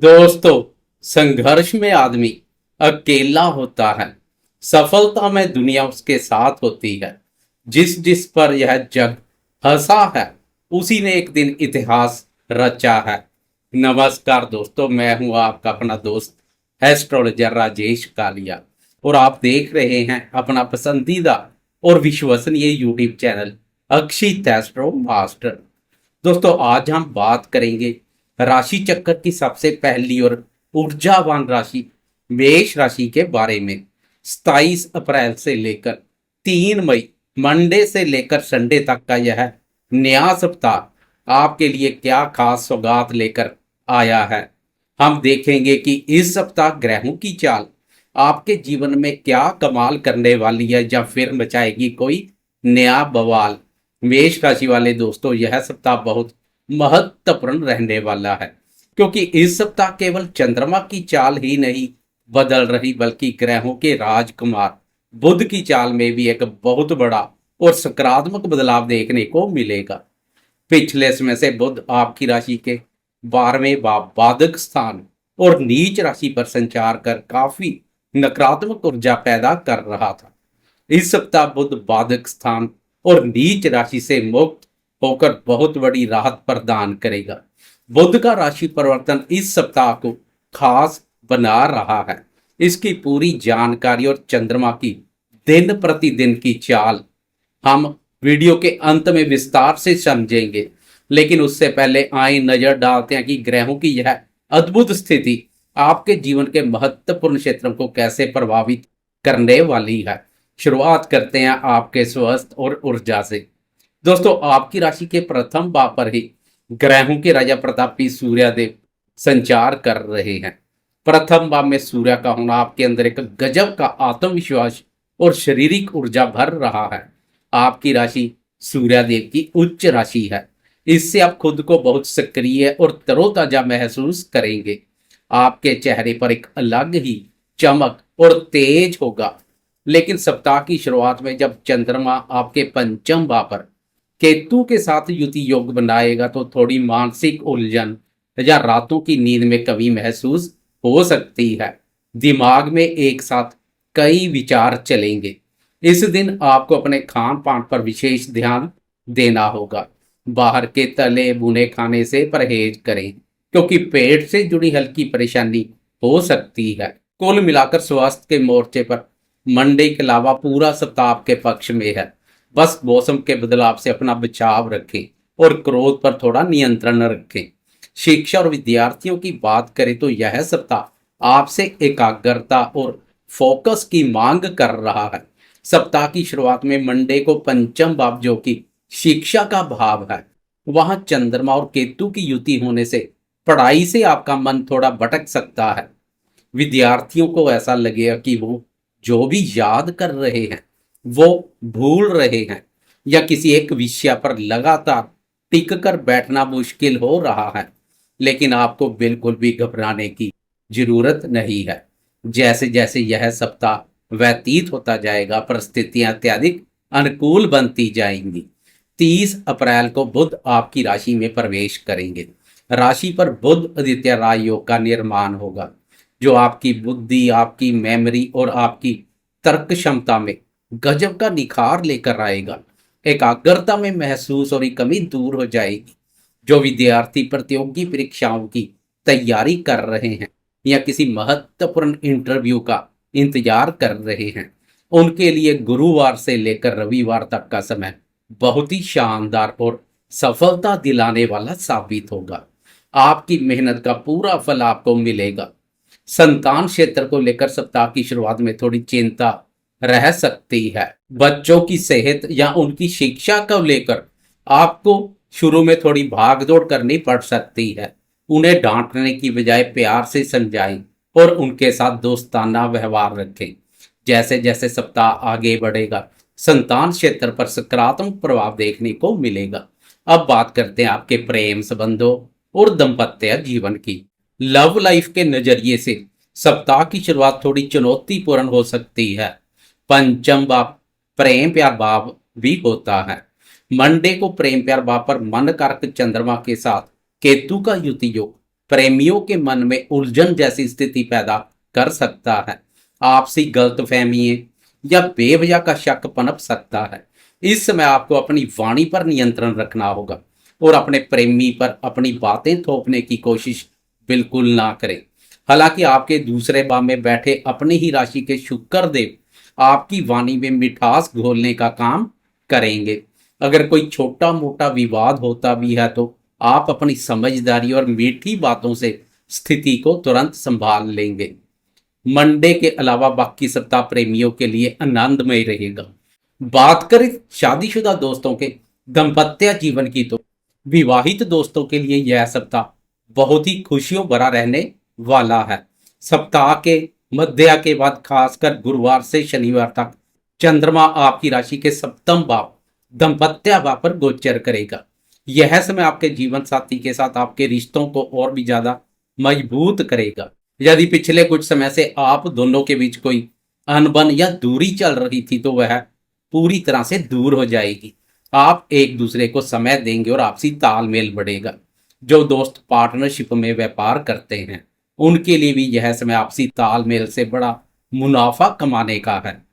दोस्तों, संघर्ष में आदमी अकेला होता है। सफलता में दुनिया उसके साथ होती है। जिस जिस पर यह जग हंसा है, उसी ने एक दिन इतिहास रचा है। नमस्कार दोस्तों, मैं हूं आपका अपना दोस्त एस्ट्रोलॉजर राजेश कालिया, और आप देख रहे हैं अपना पसंदीदा और विश्वसनीय यूट्यूब चैनल अक्षित एस्ट्रो मास्टर। दोस्तों, आज हम बात करेंगे राशि चक्र की सबसे पहली और ऊर्जावान राशि मेष राशि के बारे में। 27 अप्रैल से लेकर 3 मई, मंडे से लेकर संडे तक का यह नया सप्ताह आपके लिए क्या खास सौगात लेकर आया है। हम देखेंगे कि इस सप्ताह ग्रहों की चाल आपके जीवन में क्या कमाल करने वाली है, या फिर मचाएगी कोई नया बवाल। मेष राशि वाले दोस्तों, यह सप्ताह बहुत महत्वपूर्ण रहने वाला है, क्योंकि इस सप्ताह केवल चंद्रमा की चाल ही नहीं बदल रही, बल्कि ग्रहों के राजकुमार बुध की चाल में भी एक बहुत बड़ा और सकारात्मक बदलाव देखने को मिलेगा। पिछले समय से बुध आपकी राशि के 12वें बाधक स्थान और नीच राशि पर संचार कर काफी नकारात्मक ऊर्जा पैदा कर रहा था। इस सप्ताह बुध बाधक स्थान और नीच राशि से मुक्त होकर बहुत बड़ी राहत प्रदान करेगा। बुध का राशि परिवर्तन इस सप्ताह को खास बना रहा है। इसकी पूरी जानकारी और चंद्रमा की दिन प्रतिदिन की चाल हम वीडियो के अंत में विस्तार से समझेंगे, लेकिन उससे पहले आए नजर डालते हैं कि ग्रहों की यह अद्भुत स्थिति आपके जीवन के महत्वपूर्ण क्षेत्रों को कैसे प्रभावित करने वाली है। शुरुआत करते हैं आपके स्वास्थ्य और ऊर्जा से। दोस्तों, आपकी राशि के प्रथम भाव पर ही ग्रहों के राजा प्रतापी सूर्यदेव संचार कर रहे हैं। प्रथम भाव में सूर्य का होना आपके अंदर एक गजब का आत्मविश्वास और शारीरिक ऊर्जा भर रहा है। आपकी राशि सूर्यदेव की उच्च राशि है। इससे आप खुद को बहुत सक्रिय और तरोताजा महसूस करेंगे। आपके चेहरे पर एक अलग ही चमक और तेज होगा। लेकिन सप्ताह की शुरुआत में जब चंद्रमा आपके पंचम भाव पर केतु के साथ युति योग बनाएगा, तो थोड़ी मानसिक उलझन या रातों की नींद में कमी महसूस हो सकती है। दिमाग में एक साथ कई विचार चलेंगे। इस दिन आपको अपने खान पान पर विशेष ध्यान देना होगा। बाहर के तले भुने खाने से परहेज करें, क्योंकि पेट से जुड़ी हल्की परेशानी हो सकती है। कुल मिलाकर स्वास्थ्य के मोर्चे पर मंडे के अलावा पूरा सप्ताह आपके पक्ष में है। बस मौसम के बदलाव से अपना बचाव रखें और क्रोध पर थोड़ा नियंत्रण रखें। शिक्षा और विद्यार्थियों की बात करें तो यह सप्ताह आपसे एकाग्रता और फोकस की मांग कर रहा है। सप्ताह की शुरुआत में मंडे को पंचम भाव, जो कि शिक्षा का भाव है, वहां चंद्रमा और केतु की युति होने से पढ़ाई से आपका मन थोड़ा भटक सकता है। विद्यार्थियों को ऐसा लगेगा कि वो जो भी याद कर रहे हैं वो भूल रहे हैं, या किसी एक विषय पर लगातार टिक कर बैठना मुश्किल हो रहा है। लेकिन आपको बिल्कुल भी घबराने की जरूरत नहीं है। जैसे जैसे यह सप्ताह व्यतीत होता जाएगा, परिस्थितियां अत्यधिक अनुकूल बनती जाएंगी। 30 अप्रैल को बुध आपकी राशि में प्रवेश करेंगे। राशि पर बुध आदित्य राज योग का निर्माण होगा, जो आपकी बुद्धि, आपकी मेमोरी और आपकी तर्क क्षमता में गजब का निखार लेकर आएगा। एकाग्रता में महसूस और कमी दूर हो जाएगी। जो विद्यार्थी प्रतियोगी परीक्षाओं की तैयारी कर रहे हैं या किसी महत्वपूर्ण इंटरव्यू का इंतजार कर रहे हैं, उनके लिए गुरुवार से लेकर रविवार तक का समय बहुत ही शानदार और सफलता दिलाने वाला साबित होगा। आपकी मेहनत का पूरा फल आपको मिलेगा। संतान क्षेत्र को लेकर सप्ताह की शुरुआत में थोड़ी चिंता रह सकती है। बच्चों की सेहत या उनकी शिक्षा को लेकर आपको शुरू में थोड़ी भागदौड़ करनी पड़ सकती है। उन्हें डांटने की बजाय प्यार से समझाएं और उनके साथ दोस्ताना व्यवहार रखें। जैसे जैसे सप्ताह आगे बढ़ेगा, संतान क्षेत्र पर सकारात्मक प्रभाव देखने को मिलेगा। अब बात करते हैं आपके प्रेम संबंधों और दाम्पत्य जीवन की। लव लाइफ के नजरिए से सप्ताह की शुरुआत थोड़ी चुनौतीपूर्ण हो सकती है। पंचम भाव प्रेम प्यार भाव भी होता है। मंडे को प्रेम प्यार भाव पर मन कारक चंद्रमा के साथ केतु का युति योग प्रेमियों के मन में उलझन जैसी स्थिति पैदा कर सकता है। आपसी गलतफहमी या बेवजह का शक पनप सकता है। इस समय आपको अपनी वाणी पर नियंत्रण रखना होगा और अपने प्रेमी पर अपनी बातें थोपने की कोशिश बिल्कुल ना करें। हालांकि आपके दूसरे भाव में बैठे अपनी ही राशि के शुक्र देव आपकी वाणी में मिठास घोलने का काम करेंगे। अगर कोई छोटा मोटा विवाद होता भी है तो आप अपनी समझदारी और मीठी बातों से स्थिति को तुरंत संभाल लेंगे। मंडे के अलावा बाकी सप्ताह प्रेमियों के लिए आनंदमय रहेगा। बात करें शादीशुदा दोस्तों के दाम्पत्य जीवन की तो विवाहित दोस्तों के लिए यह सप्ताह बहुत ही खुशियों भरा रहने वाला है। सप्ताह के मध्य के बाद खासकर गुरुवार से शनिवार तक चंद्रमा आपकी राशि के सप्तम भाव दाम्पत्य भाव पर गोचर करेगा। यह समय आपके जीवन साथी के साथ आपके रिश्तों को और भी ज्यादा मजबूत करेगा। यदि पिछले कुछ समय से आप दोनों के बीच कोई अनबन या दूरी चल रही थी तो वह पूरी तरह से दूर हो जाएगी। आप एक दूसरे को समय देंगे और आपसी तालमेल बढ़ेगा। जो दोस्त पार्टनरशिप में व्यापार करते हैं उनके लिए भी यह समय आपसी तालमेल से बड़ा मुनाफा कमाने का है।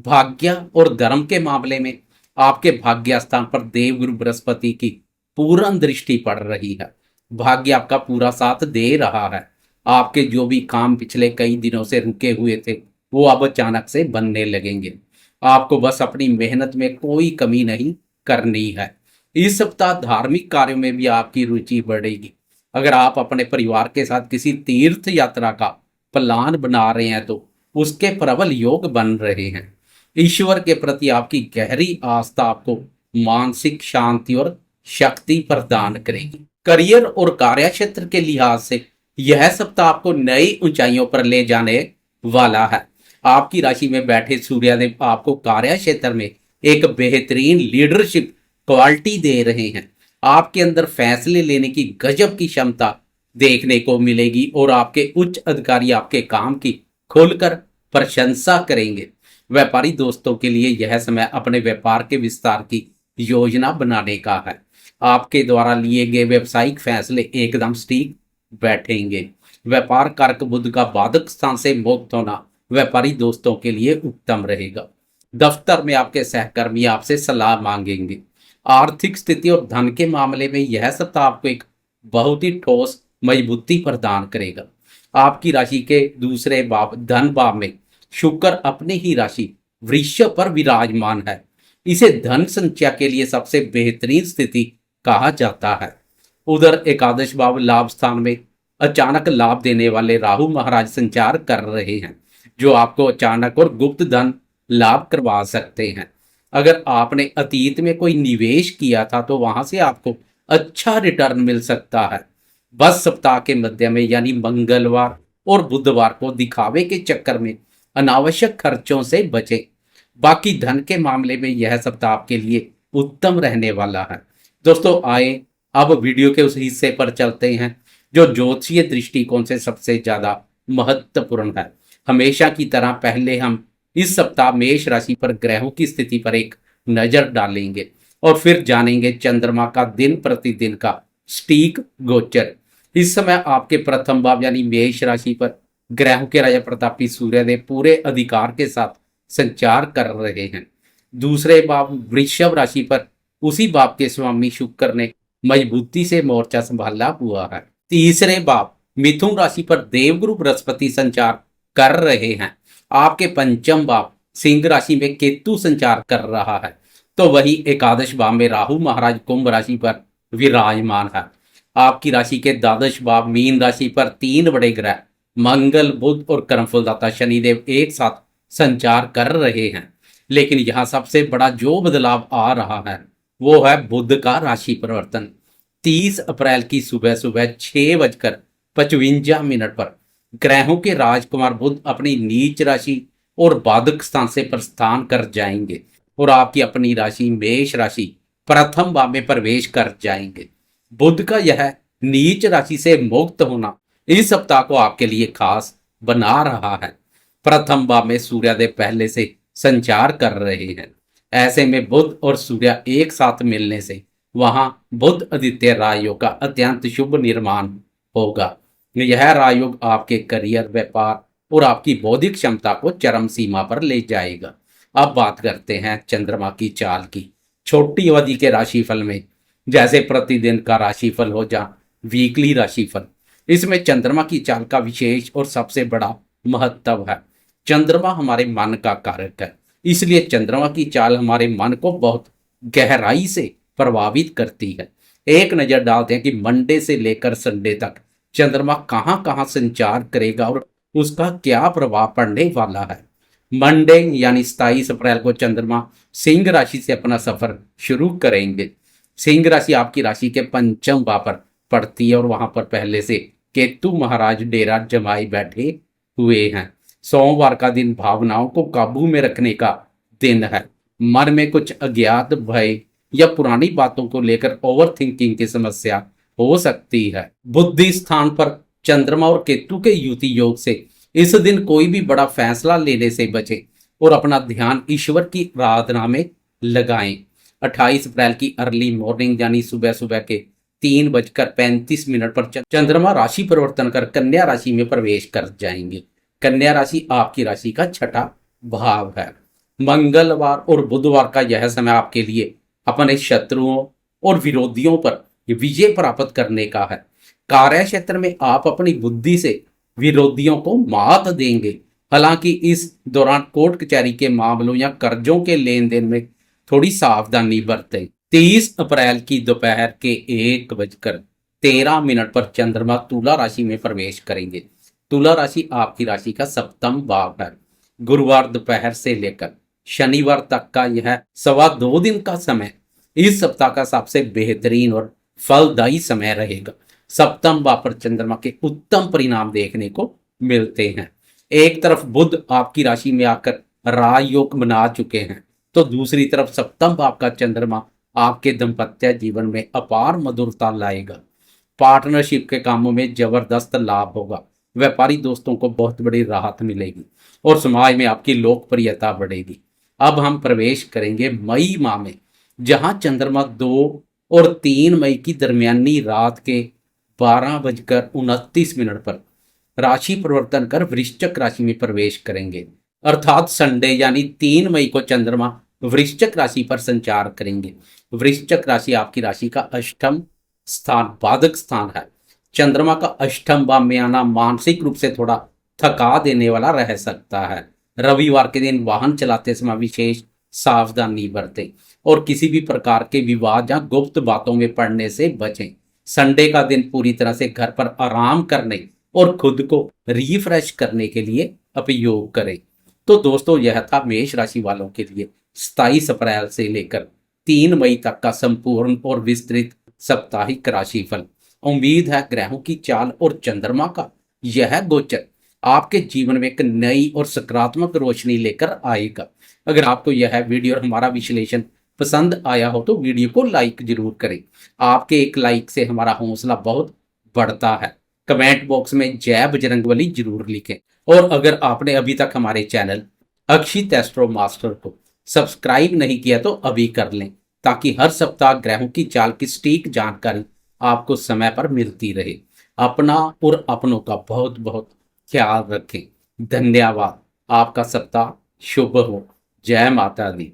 भाग्य और धर्म के मामले में आपके भाग्य स्थान पर देवगुरु बृहस्पति की पूर्ण दृष्टि पड़ रही है। भाग्य आपका पूरा साथ दे रहा है। आपके जो भी काम पिछले कई दिनों से रुके हुए थे वो अब अचानक से बनने लगेंगे। आपको बस अपनी मेहनत में कोई कमी नहीं करनी है। इस सप्ताह धार्मिक कार्यों में भी आपकी रुचि बढ़ेगी। अगर आप अपने परिवार के साथ किसी तीर्थ यात्रा का प्लान बना रहे हैं तो उसके प्रबल योग बन रहे हैं। ईश्वर के प्रति आपकी गहरी आस्था आपको मानसिक शांति और शक्ति प्रदान करेगी। करियर और कार्य क्षेत्र के लिहाज से यह सप्ताह आपको नई ऊंचाइयों पर ले जाने वाला है। आपकी राशि में बैठे सूर्यदेव आपको कार्य क्षेत्र में एक बेहतरीन लीडरशिप क्वालिटी दे रहे हैं। आपके अंदर फैसले लेने की गजब की क्षमता देखने को मिलेगी और आपके उच्च अधिकारी आपके काम की खुलकर प्रशंसा करेंगे। व्यापारी दोस्तों के लिए यह समय अपने व्यापार के विस्तार की योजना बनाने का है। आपके द्वारा लिए गए व्यवसायिक फैसले एकदम सटीक बैठेंगे। व्यापार कारक बुध का बाधक स्थान से मुक्त होना व्यापारी दोस्तों के लिए उत्तम रहेगा। दफ्तर में आपके सहकर्मी आपसे सलाह मांगेंगे। आर्थिक स्थिति और धन के मामले में यह सप्ताह आपको एक बहुत ही ठोस मजबूती प्रदान करेगा। आपकी राशि के दूसरे भाव धन भाव में शुक्र अपने ही राशि वृषभ पर विराजमान है। इसे धन संचय के लिए सबसे बेहतरीन स्थिति कहा जाता है। उधर एकादश भाव लाभ स्थान में अचानक लाभ देने वाले राहु महाराज संचार कर रहे हैं जो आपको अचानक और गुप्त धन लाभ करवा सकते हैं। अगर आपने अतीत में कोई निवेश किया था तो वहां से आपको अच्छा रिटर्न मिल सकता है। बस सप्ताह के मध्य में यानी मंगलवार और बुधवार को दिखावे के चक्कर में अनावश्यक खर्चों से बचें। बाकी धन के मामले में यह सप्ताह आपके लिए उत्तम रहने वाला है। दोस्तों आए अब वीडियो के उस हिस्से पर चलते हैं जो ज्योतिषीय दृष्टिकोण से सबसे ज्यादा महत्वपूर्ण है। हमेशा की तरह पहले हम इस सप्ताह मेष राशि पर ग्रहों की स्थिति पर एक नजर डालेंगे और फिर जानेंगे चंद्रमा का दिन प्रतिदिन का सटीक गोचर। इस समय आपके प्रथम भाव यानी मेष राशि पर ग्रहों के राजा प्रतापी सूर्यदेव पूरे अधिकार के साथ संचार कर रहे हैं। दूसरे भाव वृषभ राशि पर उसी भाव के स्वामी शुक्र ने मजबूती से मोर्चा संभाला हुआ है। तीसरे भाव मिथुन राशि पर देवगुरु बृहस्पति संचार कर रहे हैं। आपके पंचम भाव सिंह राशि में केतु संचार कर रहा है तो वही एकादश भाव में राहु महाराज कुंभ राशि पर विराजमान है। आपकी राशि के द्वादश भाव मीन राशि पर तीन बड़े ग्रह मंगल बुध और कर्मफलदाता शनिदेव एक साथ संचार कर रहे हैं। लेकिन यहाँ सबसे बड़ा जो बदलाव आ रहा है वो है बुध का राशि परिवर्तन। 30 अप्रैल की सुबह सुबह 6:55 पर ग्रहों के राजकुमार बुध अपनी नीच राशि और बाधक स्थान से प्रस्थान कर जाएंगे और आपकी अपनी राशि मेष राशि प्रथम भाव में प्रवेश कर जाएंगे। बुध का यह नीच राशि से मुक्त होना इस सप्ताह को आपके लिए खास बना रहा है। प्रथम भाव में सूर्यदेव पहले से संचार कर रहे हैं। ऐसे में बुध और सूर्य एक साथ मिलने से वहां बुध आदित्य राजयोग का अत्यंत शुभ निर्माण होगा। यह राजयोग आपके करियर, व्यापार और आपकी बौद्धिक क्षमता को चरम सीमा पर ले जाएगा। अब बात करते हैं चंद्रमा की चाल की। छोटी अवधि के राशिफल में, जैसे प्रतिदिन का राशिफल हो जा वीकली राशिफल, इसमें चंद्रमा की चाल का विशेष और सबसे बड़ा महत्व है। चंद्रमा हमारे मन का कारक है, इसलिए चंद्रमा की चाल हमारे मन को बहुत गहराई से प्रभावित करती है। एक नजर डालते हैं कि मंडे से लेकर संडे तक चंद्रमा कहाँ कहाँ संचार करेगा और उसका क्या प्रभाव पड़ने वाला है। मंडे यानी 27 अप्रैल को चंद्रमा सिंह राशि से अपना सफर शुरू करेंगे। सिंह राशि आपकी राशि के पंचम भाव पर पड़ती है और वहां पर पहले से केतु महाराज डेरा जमाए बैठे हुए हैं। सोमवार का दिन भावनाओं को काबू में रखने का दिन है। मन में कुछ अज्ञात भय या पुरानी बातों को लेकर ओवर थिंकिंग की समस्या हो सकती है। बुद्धि स्थान पर चंद्रमा और केतु के युति योग से इस दिन कोई भी बड़ा फैसला लेने से बचे और अपना ध्यान ईश्वर की आराधना में लगाएं। 28 अप्रैल की अर्ली मॉर्निंग यानी सुबह सुबह के 3:35 पर चंद्रमा राशि परिवर्तन कर कन्या राशि में प्रवेश कर जाएंगे। कन्या राशि आपकी राशि का छठा भाव है। मंगलवार और बुधवार का यह समय आपके लिए अपने शत्रुओं और विरोधियों पर विजय प्राप्त करने का है। कार्य क्षेत्र में आप अपनी बुद्धि से विरोधियों को मात देंगे। हालांकि इस दौरान कोर्ट कचहरी के मामलों या कर्जों के लेन देन में थोड़ी सावधानी बरतें। 30 अप्रैल की दोपहर के 1:13 पर चंद्रमा तुला राशि में प्रवेश करेंगे। तुला राशि आपकी राशि का सप्तम भाव है। गुरुवार दोपहर से लेकर शनिवार तक का यह 2.25 दिन का समय इस सप्ताह का सबसे बेहतरीन और फलदायी समय रहेगा। सप्तम भाव पर चंद्रमा के उत्तम परिणाम देखने को मिलते हैं। एक तरफ बुध आपकी राशि में आकर राजयोग बना चुके हैं, तो दूसरी तरफ सप्तम भाव का चंद्रमा आपके दाम्पत्य जीवन में अपार मधुरता लाएगा। पार्टनरशिप के कामों में जबरदस्त लाभ होगा। व्यापारी दोस्तों को बहुत बड़ी राहत मिलेगी और समाज में आपकी लोकप्रियता बढ़ेगी। अब हम प्रवेश करेंगे मई माह में, जहां चंद्रमा 2 और 3 मई की दरमियानी रात के 12:29 पर राशि परिवर्तन कर वृश्चिक राशि में प्रवेश करेंगे। अर्थात संडे यानी 3 मई को चंद्रमा वृश्चिक राशि पर संचार करेंगे। वृश्चिक राशि आपकी राशि का अष्टम स्थान बाधक स्थान है। चंद्रमा का अष्टम भाव में आना मानसिक रूप से थोड़ा थका देने वाला रह सकता है। रविवार के दिन वाहन चलाते समय विशेष सावधानी बरतें और किसी भी प्रकार के विवाद या गुप्त बातों में पड़ने से बचें। संडे का दिन पूरी तरह से घर पर आराम करने और खुद को रिफ्रेश करने के लिए उपयोग करें। तो दोस्तों, यह था मेष राशि वालों के लिए 27 अप्रैल से लेकर 3 मई तक का संपूर्ण और विस्तृत साप्ताहिक राशिफल। उम्मीद है ग्रहों की चाल और चंद्रमा का यह गोचर आपके जीवन में एक नई और सकारात्मक रोशनी लेकर आएगा। अगर आपको यह वीडियो और हमारा विश्लेषण पसंद आया हो तो वीडियो को लाइक जरूर करें। आपके एक लाइक से हमारा हौसला बहुत बढ़ता है। कमेंट बॉक्स में जय बजरंगबली जरूर लिखें। और अगर आपने अभी तक हमारे चैनल अक्षित एस्ट्रो मास्टर को सब्सक्राइब नहीं किया तो अभी कर लें, ताकि हर सप्ताह ग्रहों की चाल की सटीक जानकारी आपको समय पर मिलती रहे। अपना और अपनों का बहुत बहुत ख्याल रखें। धन्यवाद। आपका सप्ताह शुभ हो। जय माता दी।